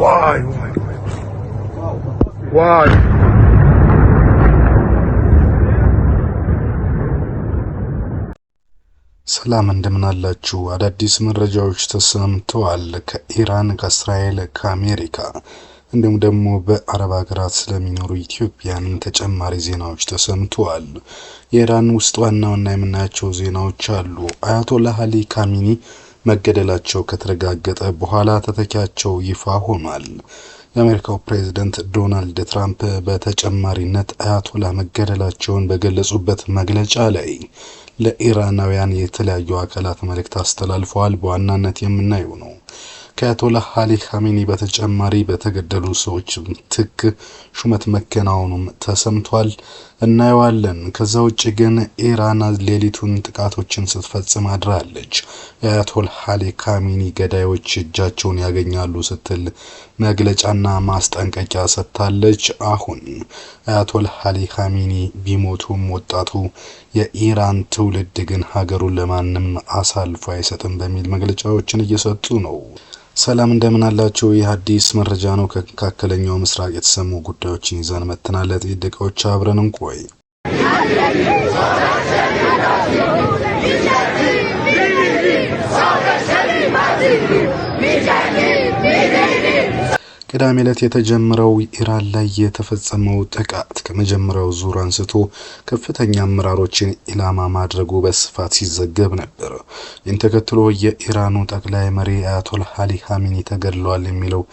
Why? ሰላም እንደምን አላችሁ? አዳዲስ መረጃዎች ተሰምተዋል። ከኢራን፣ ከእስራኤል፣ ከአሜሪካ እንዲሁም ደግሞ በአረብ ሀገራት ስለሚኖሩ ኢትዮጵያን ተጨማሪ ዜናዎች ተሰምተዋል። የኢራን ውስጥ ዋና የምናያቸው ዜናዎች አሉ። አያቶላህ አሊ ካሚኒ መገደላቸው ከተረጋገጠ በኋላ ተተኪያቸው ይፋ ሆኗል። የአሜሪካው ፕሬዝዳንት ዶናልድ ትራምፕ በተጨማሪነት አያቶላህ መገደላቸውን በገለጹበት መግለጫ ላይ ለኢራናውያን የተለያዩ አካላት መልእክት አስተላልፈዋል። በዋናነት የምናየው ነው። ከአያቶላህ አሊ ካሚኒ በተጨማሪ በተገደሉ ሰዎች ትክ ሹመት መከናወኑም ተሰምቷል፣ እናየዋለን። ከዛ ውጭ ግን ኢራን ሌሊቱን ጥቃቶችን ስትፈጽም አድራለች። የአያቶላህ አሊ ካሚኒ ገዳዮች እጃቸውን ያገኛሉ ስትል መግለጫና ማስጠንቀቂያ ሰጥታለች። አሁን አያቶላህ አሊ ካሚኒ ቢሞቱም ወጣቱ የኢራን ትውልድ ግን ሀገሩን ለማንም አሳልፎ አይሰጥም በሚል መግለጫዎችን እየሰጡ ነው። ሰላም እንደምን አላችሁ? ይህ አዲስ መረጃ ነው። ከመካከለኛው ምስራቅ የተሰሙ ጉዳዮችን ይዘን መጥተናል። ለጥቂት ደቂቃዎች አብረን እንቆይ። ቅዳሜ ዕለት የተጀመረው ኢራን ላይ የተፈጸመው ጥቃት ከመጀመሪያው ዙር አንስቶ ከፍተኛ አመራሮችን ኢላማ ማድረጉ በስፋት ሲዘገብ ነበር። ይህን ተከትሎ የኢራኑ ጠቅላይ መሪ አያቶላህ አሊ ካሚኒ ተገድለዋል የሚለው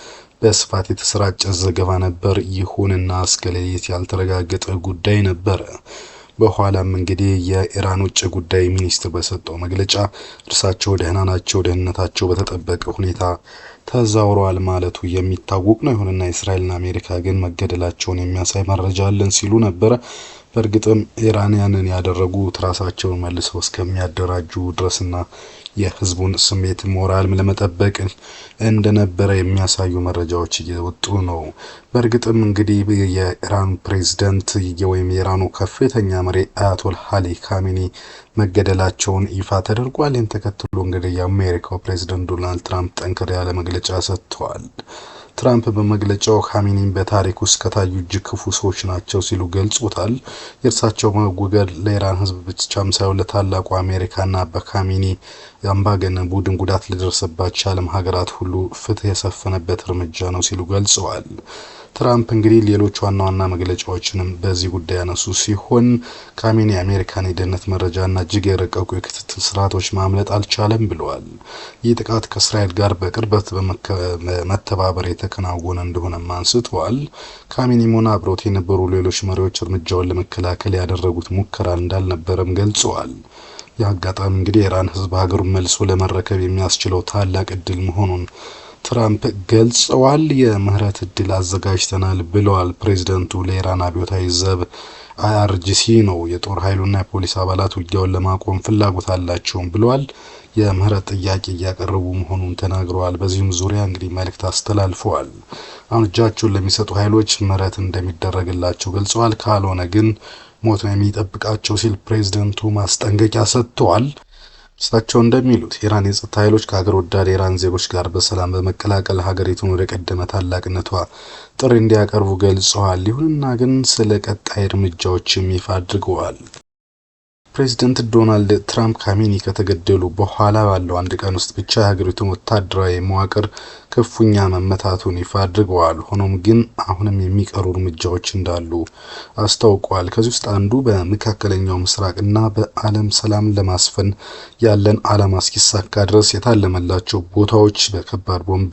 በስፋት የተሰራጨ ዘገባ ነበር። ይሁንና እስከ ሌሊት ያልተረጋገጠ ጉዳይ ነበር። በኋላም እንግዲህ የኢራን ውጭ ጉዳይ ሚኒስትር በሰጠው መግለጫ እርሳቸው ደህና ናቸው፣ ደህንነታቸው በተጠበቀ ሁኔታ ተዛውረዋል ማለቱ የሚታወቅ ነው። ይሁንና እስራኤልና አሜሪካ ግን መገደላቸውን የሚያሳይ መረጃ አለን ሲሉ ነበር። በእርግጥም ኢራንያንን ያደረጉት ራሳቸውን መልሰው እስከሚያደራጁ ድረስና የህዝቡን ስሜት ሞራል ለመጠበቅ እንደነበረ የሚያሳዩ መረጃዎች እየወጡ ነው። በእርግጥም እንግዲህ የኢራን ፕሬዝዳንት ወይም የኢራኑ ከፍተኛ መሪ አያቶላህ አሊ ካሚኒ መገደላቸውን ይፋ ተደርጓል። ይህን ተከትሎ እንግዲህ የአሜሪካው ፕሬዝዳንት ዶናልድ ትራምፕ ጠንከር ያለ መግለጫ ሰጥተዋል። ትራምፕ በመግለጫው ካሚኒን በታሪክ ውስጥ ከታዩ እጅግ ክፉ ሰዎች ናቸው ሲሉ ገልጾታል። የእርሳቸው መወገድ ለኢራን ህዝብ ብቻም ሳይሆን ለታላቁ አሜሪካና በካሚኒ የአምባገነን ቡድን ጉዳት ለደረሰባቸው ዓለም ሀገራት ሁሉ ፍትህ የሰፈነበት እርምጃ ነው ሲሉ ገልጸዋል። ትራምፕ እንግዲህ ሌሎች ዋና ዋና መግለጫዎችንም በዚህ ጉዳይ ያነሱ ሲሆን ካሚኒ የአሜሪካን የደህንነት መረጃና እጅግ የረቀቁ የክትትል ስርዓቶች ማምለጥ አልቻለም ብለዋል። ይህ ጥቃት ከእስራኤል ጋር በቅርበት በመተባበር የተከናወነ እንደሆነም አንስተዋል። ካሚኒም ሆነ አብረውት የነበሩ ሌሎች መሪዎች እርምጃውን ለመከላከል ያደረጉት ሙከራ እንዳልነበረም ገልጸዋል። የአጋጣሚ እንግዲህ የኢራን ህዝብ ሀገሩን መልሶ ለመረከብ የሚያስችለው ታላቅ እድል መሆኑን ትራምፕ ገልጸዋል። የምህረት እድል አዘጋጅተናል ብለዋል ፕሬዝዳንቱ። ለኢራን አብዮታዊ ዘብ አይአርጂሲ ነው የጦር ኃይሉና የፖሊስ አባላት ውጊያውን ለማቆም ፍላጎት አላቸውም ብለዋል። የምህረት ጥያቄ እያቀረቡ መሆኑን ተናግረዋል። በዚህም ዙሪያ እንግዲህ መልእክት አስተላልፈዋል። አሁን እጃቸውን ለሚሰጡ ኃይሎች ምህረት እንደሚደረግላቸው ገልጸዋል። ካልሆነ ግን ሞት ነው የሚጠብቃቸው ሲል ፕሬዝዳንቱ ማስጠንቀቂያ ሰጥተዋል። እሳቸው እንደሚሉት ኢራን የጸጥታ ኃይሎች ከሀገር ወዳድ ኢራን ዜጎች ጋር በሰላም በመቀላቀል ሀገሪቱን ወደ ቀደመ ታላቅነቷ ጥሪ እንዲያቀርቡ ገልጸዋል። ይሁንና ግን ስለ ቀጣይ እርምጃዎችም ይፋ አድርገዋል። ፕሬዝዳንት ዶናልድ ትራምፕ ካሚኒ ከተገደሉ በኋላ ባለው አንድ ቀን ውስጥ ብቻ የሀገሪቱን ወታደራዊ መዋቅር ክፉኛ መመታቱን ይፋ አድርገዋል። ሆኖም ግን አሁንም የሚቀሩ እርምጃዎች እንዳሉ አስታውቀዋል። ከዚህ ውስጥ አንዱ በመካከለኛው ምስራቅና በዓለም ሰላም ለማስፈን ያለን ዓላማ እስኪሳካ ድረስ የታለመላቸው ቦታዎች በከባድ ቦምብ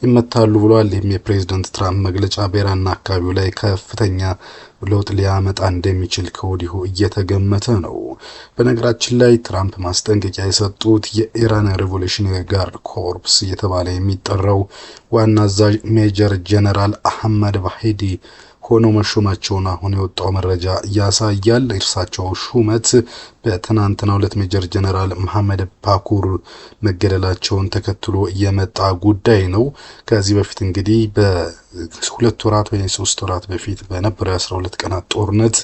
ይመታሉ ብለዋል። ይህም የፕሬዝዳንት ትራምፕ መግለጫ በኢራንና አካባቢው ላይ ከፍተኛ ለውጥ ሊያመጣ እንደሚችል ከወዲሁ እየተገመተ ነው። በነገራችን ላይ ትራምፕ ማስጠንቀቂያ የሰጡት የኢራን ሬቮሉሽነሪ ጋርድ ኮርፕስ እየተባለ የሚጠራው ዋና አዛዥ ሜጀር ጀነራል አህመድ ባሂዲ ሆኖ መሾማቸውን አሁን የወጣው መረጃ ያሳያል። እርሳቸው ሹመት በትናንትናው ዕለት ሜጀር ጀነራል መሐመድ ባኩር መገደላቸውን ተከትሎ የመጣ ጉዳይ ነው። ከዚህ በፊት እንግዲህ በሁለት ወራት ወይ 3 ወራት በፊት በነበረው 12 ቀናት ጦርነት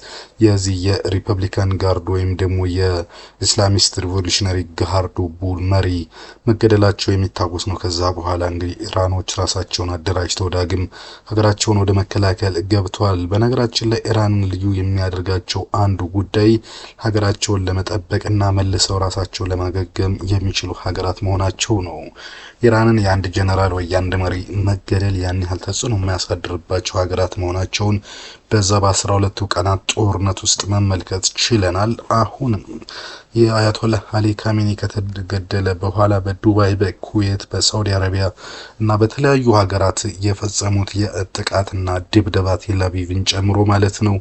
የዚህ የሪፐብሊካን ጋርድ ወይም ደግሞ የኢስላሚስት ሪቮሉሽነሪ ጋርዱ ቡል መሪ መገደላቸው የሚታወስ ነው። ከዛ በኋላ እንግዲህ ኢራኖች ራሳቸውን አደራጅተው ዳግም ሀገራቸውን ወደ መከላከል ገብተዋል። በነገራችን ላይ ኢራንን ልዩ የሚያደርጋቸው አንዱ ጉዳይ ሀገራቸውን ለመጠበቅና መልሰው ራሳቸውን ለማገገም የሚችሉ ሀገራት መሆናቸው ነው። ኢራንን የአንድ ጀነራል ወይ የአንድ መሪ መገደል ያን ያህል ተጽዕኖ የሚያሳድርባቸው ሀገራት መሆናቸውን በዛ በ12 ቀናት ጦርነት ውስጥ መመልከት ችለናል። አሁንም የአያቶላህ አሊ ካሜኒ ከተገደለ በኋላ በዱባይ፣ በኩዌት፣ በሳውዲ አረቢያ እና በተለያዩ ሀገራት የፈጸሙት የጥቃትና ድብደባ ቴል አቪቭን ጨምሮ ማለት ነው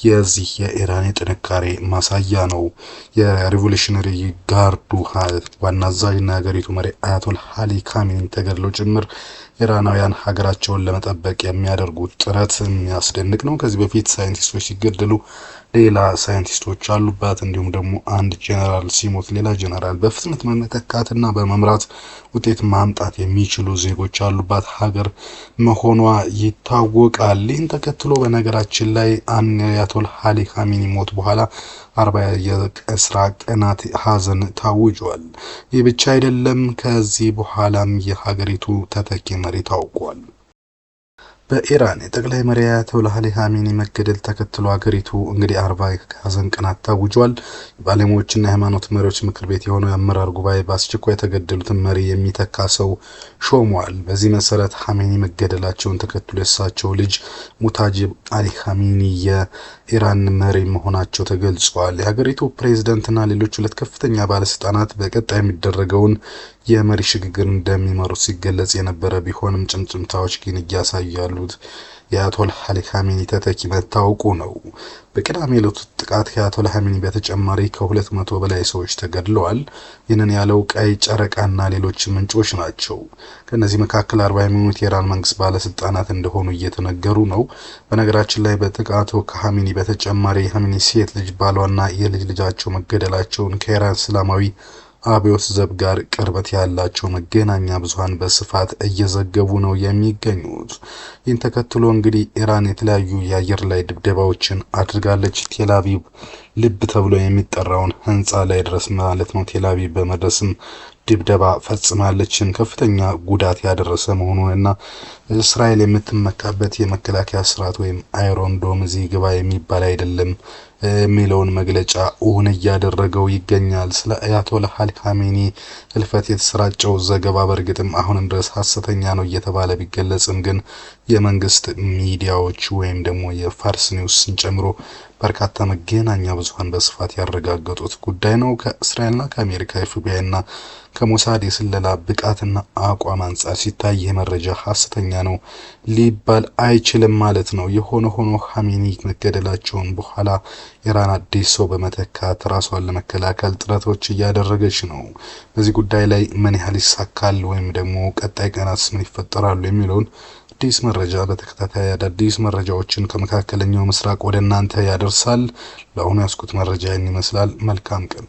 የዚህ የኢራን ጥንካሬ ማሳያ ነው። የሪቮሉሽነሪ ጋርዱ ዋና አዛዥና ሀገሪቱ መሪ አያቶላህ አሊ ካሜኒ ተገድለው ጭምር ኢራናውያን ሀገራቸውን ለመጠበቅ የሚያደርጉት ጥረት የሚያስደንቅ ነው። ከዚህ በፊት ሳይንቲስቶች ሲገደሉ ሌላ ሳይንቲስቶች አሉባት፣ እንዲሁም ደግሞ አንድ ጀነራል ሲሞት ሌላ ጀነራል በፍጥነት መተካትና በመምራት ውጤት ማምጣት የሚችሉ ዜጎች አሉባት ሀገር መሆኗ ይታወቃል። ይህን ተከትሎ በነገራችን ላይ አያቶላህ አሊ ካሜኒ ሞት በኋላ 40 የስራ ቀናት ሀዘን ታውጇል። ይህ ብቻ አይደለም፣ ከዚህ በኋላም የሀገሪቱ ተተኪ መሪ ታውቋል። በኢራን የጠቅላይ መሪ አያቶላህ አሊ ካሜኒ መገደል ተከትሎ ሀገሪቱ እንግዲህ 40 ሀዘን ቀናት ታውጇል። ባለሙያዎችና የሃይማኖት መሪዎች ምክር ቤት የሆነው የአመራር ጉባኤ በአስቸኳይ የተገደሉትን መሪ የሚተካ ሰው ሾሟል። በዚህ መሰረት ካሜኒ መገደላቸውን ተከትሎ የእሳቸው ልጅ ሙታጂብ አሊ ካሜኒ የኢራን መሪ መሆናቸው ተገልጿል። የሀገሪቱ ፕሬዝዳንትና ሌሎች ሁለት ከፍተኛ ባለስልጣናት በቀጣይ የሚደረገውን የመሪ ሽግግር እንደሚመሩት ሲገለጽ የነበረ ቢሆንም ጭምጭምታዎች ግን እያሳዩ ያሉት የአያቶላህ አሊ ካሜኒ ተተኪ መታወቁ ነው። በቅዳሜ ዕለት ጥቃት ከአያቶላህ ካሜኒ በተጨማሪ ከ200 በላይ ሰዎች ተገድለዋል። ይህንን ያለው ቀይ ጨረቃና ሌሎች ምንጮች ናቸው። ከነዚህ መካከል 40 የሚሆኑት የኢራን መንግስት ባለስልጣናት እንደሆኑ እየተነገሩ ነው። በነገራችን ላይ በጥቃቱ ከካሜኒ በተጨማሪ የካሜኒ ሴት ልጅ ባሏና የልጅ ልጃቸው መገደላቸውን ከኢራን እስላማዊ አብዮት ዘብ ጋር ቅርበት ያላቸው መገናኛ ብዙሃን በስፋት እየዘገቡ ነው የሚገኙት። ይህን ተከትሎ እንግዲህ ኢራን የተለያዩ የአየር ላይ ድብደባዎችን አድርጋለች። ቴል አቪቭ ልብ ተብሎ የሚጠራውን ህንጻ ላይ ድረስ ማለት ነው ቴል አቪቭ በመድረስም ድብደባ ፈጽማለችን። ከፍተኛ ጉዳት ያደረሰ መሆኑንና እስራኤል የምትመካበት የመከላከያ ስርዓት ወይም አይሮን ዶም እዚህ ግባ የሚባል አይደለም የሚለውን መግለጫ እውን እያደረገው ይገኛል። ስለ አያቶላህ አሊ ካሜኒ ህልፈት የተሰራጨው ዘገባ በእርግጥም አሁንም ድረስ ሐሰተኛ ነው እየተባለ ቢገለጽም ግን የመንግስት ሚዲያዎች ወይም ደግሞ የፋርስ ኒውስን ጨምሮ በርካታ መገናኛ ብዙሃን በስፋት ያረጋገጡት ጉዳይ ነው። ከእስራኤልና ከአሜሪካ ኤፍቢአይና ከሞሳድ የስለላ ብቃትና አቋም አንጻር ሲታይ የመረጃ ሐሰተኛ ነው ሊባል አይችልም ማለት ነው። የሆነ ሆኖ ካሜኒ መገደላቸውን በኋላ ኢራን አዲስ ሰው በመተካት ራሷን ለመከላከል ጥረቶች እያደረገች ነው። በዚህ ጉዳይ ላይ ምን ያህል ይሳካል ወይም ደግሞ ቀጣይ ቀናትስ ምን ይፈጠራሉ የሚለውን አዲስ መረጃ በተከታታይ አዳዲስ መረጃዎችን ከመካከለኛው ምስራቅ ወደ እናንተ ያደርሳል። ለአሁኑ ያስኩት መረጃ ይህን ይመስላል። መልካም ቀን።